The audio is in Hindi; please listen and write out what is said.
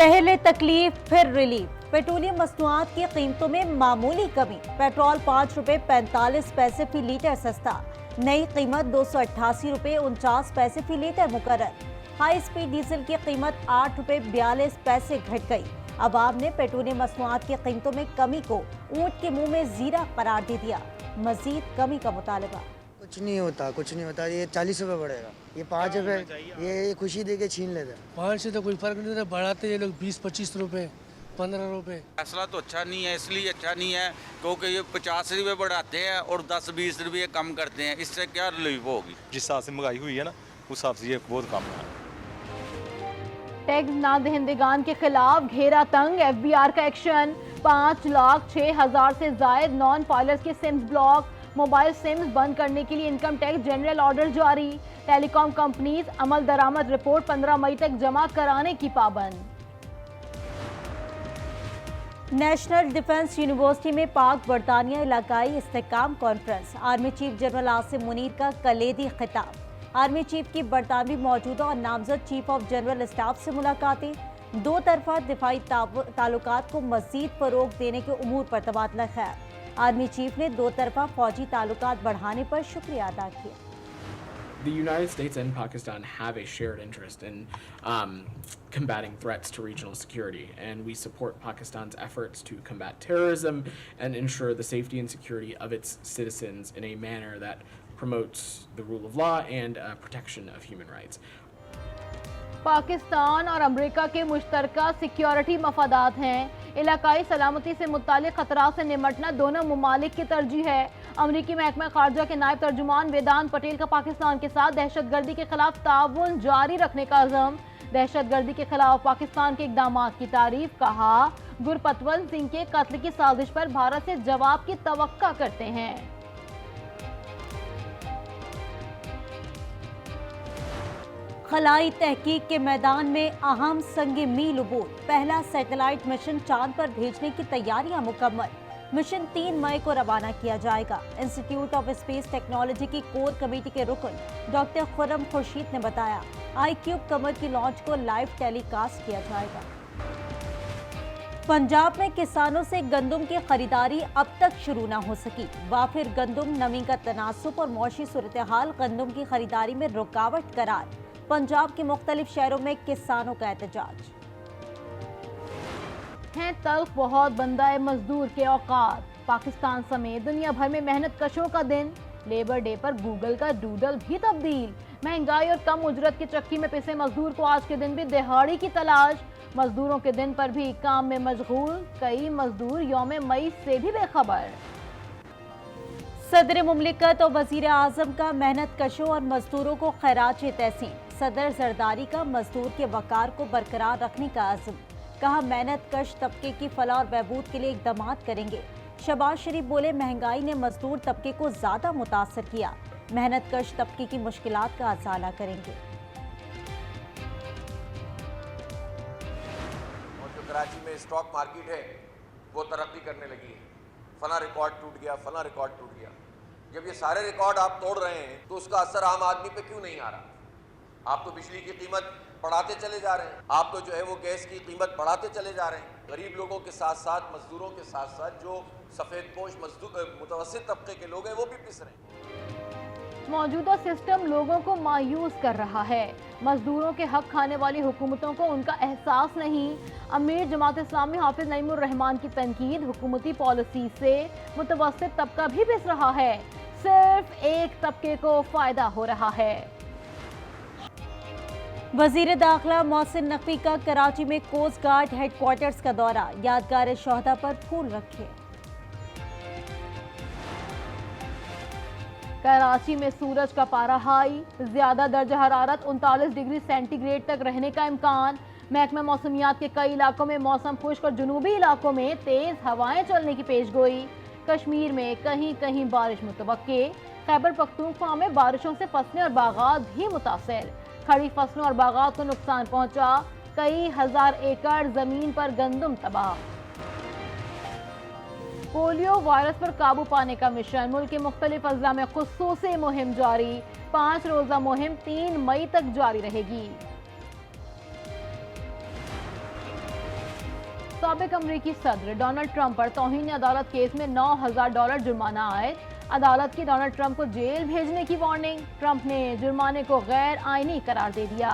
पहले तकलीफ फिर रिलीफ। पेट्रोलियम मसनूआत की कीमतों में मामूली कमी। पेट्रोल 5 रुपए 45 पैसे फी लीटर सस्ता। नई कीमत 288 रुपए 49 पैसे फी लीटर मुकर्रर। हाई स्पीड डीजल की कीमत 8 रुपए 42 पैसे घट गई। अवाम ने पेट्रोलियम मसनूआत की कीमतों में कमी को ऊंट के मुंह में जीरा करार दे दिया। मजीद कमी का मुतालबा। कुछ नहीं होता। ये 40 रुपए बढ़ेगा, ये 5 रुपए, ये खुशी दे के छीन लेते हैं। 5 से तो कोई फर्क नहीं था, बढ़ाते ये लोग 20-25 रुपए 15 रुपए। फैसला तो अच्छा नहीं है, इसलिए अच्छा नहीं है क्योंकि ये 50 रुपये बढ़ाते हैं और 10-20 रुपये कम करते हैं। इससे क्या रिलीफ होगी? जिस हिसाब से महंगाई हुई है ना, उस हिसाब से ये बहुत कम है। टैक्स ना दहिंदगान के खिलाफ घेरा तंग, FBI का एक्शन। 5,06,000 से जायद नॉन फाइलर्स के सिम्स ब्लॉक। मोबाइल सिम्स बंद करने के लिए इनकम टैक्स जनरल ऑर्डर जारी। टेलीकॉम कंपनीज अमल दरामद रिपोर्ट 15 मई तक जमा कराने की पाबंद। नेशनल डिफेंस यूनिवर्सिटी में पाक बरतानिया इलाकाई इस्तेहकाम conference. Army chief general Asim Munir का कलेदी खिताब। आर्मी चीफ की बरतानवी मौजूदा और नामजद चीफ ऑफ जनरल स्टाफ से मुलाकातें। दो तरफा दिफाई ताल्लुकात को मजीद फरोग देने के उमूर पर तबादला ख्याल। आर्मी चीफ ने दो तरफा फौजी ताल्लुकात बढ़ाने पर शुक्रिया अदा किया। The United States and Pakistan have a shared interest in combating threats to regional security, and we support Pakistan's efforts to combat terrorism and ensure the safety and security of its citizens in a manner that promotes the rule of law and protection of human rights. Pakistan और अमेरिका के मुश्तरका सिक्योरिटी मफादात हैं। इलाकाई सलामती से मुतालिक खतरात से निमटना दोनों ममालिक की तरजीह है। अमरीकी महकमा खारजा के नायब तर्जुमान वेदांत पटेल का पाकिस्तान के साथ दहशतगर्दी के खिलाफ ताउन जारी रखने का अज़म। दहशतगर्दी के खिलाफ पाकिस्तान के इक़दाम की तारीफ। कहा, गुरपतवंत सिंह के कत्ल की साजिश पर भारत से जवाब की तवक्का करते हैं। खलाई तहकीक के मैदान में अहम संग मील उबूर। पहला सैटेलाइट मिशन चांद पर भेजने की तैयारियां मुकम्मल। मिशन 3 मई को रवाना किया जाएगा। इंस्टीट्यूट ऑफ स्पेस टेक्नोलॉजी की कोर कमेटी के रुकन डॉक्टर खुर्रम खुर्शीद ने बताया, iCube कमर की लॉन्च को लाइव टेलीकास्ट किया जाएगा। पंजाब में किसानों से गंदम की खरीदारी अब तक शुरू न हो सकी। वाफिर गंदम नमी का तनासुब और मौशी सूरत हाल गंदम की खरीदारी में रुकावट करार। पंजाब के मुख्तलिफ शहरों में किसानों का एहतजाज। हैं तल्ख बहुत बंदाए मजदूर के औकात। पाकिस्तान समेत दुनिया भर में मेहनत कशों का दिन। लेबर डे पर गूगल का डूडल भी तब्दील। महंगाई और कम उजरत की चक्की में पिसे मजदूर को आज के दिन भी दिहाड़ी की तलाश। मजदूरों के दिन पर भी काम में मशगूल। कई मजदूर यौम मई से भी बेखबर। सदर मुमलिकत और वजीर आजम का मेहनत कशों और मजदूरों को खैराज तहसीन। सदर जरदारी का मजदूर के वकार को बरकरार रखने का अज़्म। कहा, मेहनत कश तबके की फलाह और बहबूद के लिए इक़दाम करेंगे। शहबाज शरीफ बोले, महंगाई ने मजदूर तबके को ज़्यादा मुतासर किया। मेहनत कश तबके की मुश्किलात का अजाला करेंगे। और जो कराची में स्टॉक मार्केट है वो तरक्की करने लगी है। फला रिकॉर्ड टूट गया, फला रिकॉर्ड टूट गया। जब ये सारे रिकॉर्ड आप तोड़ रहे हैं तो उसका असर आम आदमी पे क्यों नहीं आ रहा? आप तो बिजली की कीमत बढ़ाते चले जा रहे हैं, आप तो जो है वो गैस की कीमत बढ़ाते चले जा रहे हैं। गरीब लोगों के साथ साथ मजदूरों के साथ साथ जो सफ़ेद पोश मजदूर मुतवस्सित तबके के लोग हैं वो भी पिस रहे हैं। मौजूदा सिस्टम लोगों को मायूस कर रहा है। मजदूरों के हक खाने वाली हुकूमतों को उनका एहसास नहीं। अमीर जमात इस्लामी हाफिज नईमुर रहमान की तनकीद, हुकूमती पॉलिसी से मुतवस्सित तबका भी पिस रहा है। सिर्फ एक तबके को फायदा हो रहा है। वजीर दाखिला मोहसिन नकवी का कराची में कोस्ट गार्ड हेडक्वार्टर्स का दौरा। यादगार शोहदा पर फूल रखे। कराची में सूरज का पारा हाई। ज्यादा दर्जा हरारत 39 डिग्री सेंटीग्रेड तक रहने का इम्कान। महकमा मौसमियात के कई इलाकों में मौसम खुश्क और जुनूबी इलाकों में तेज हवाएं चलने की पेशगोई। कश्मीर में कहीं कहीं बारिश मुतवक्के। खैबर पख्तूनख्वा में बारिशों से फसलें और बागात भी मुतासर। खड़ी फसलों और बागात को नुकसान पहुंचा। कई हजार एकड़ जमीन पर गंदम तबाह। पोलियो वायरस पर काबू पाने का मिशन। मुल्क के मुख्तलिफ अजला में खुसूसी मुहिम जारी। 5 रोजा मुहिम 3 मई तक जारी रहेगी। साबिक अमरीकी सदर डोनाल्ड ट्रंप पर तौहीन अदालत केस में $9,000 जुर्माना आए। अदालत की डोनाल्ड ट्रंप को जेल भेजने की वार्निंग। ट्रंप ने जुर्माने को गैर आईनी करार दे दिया।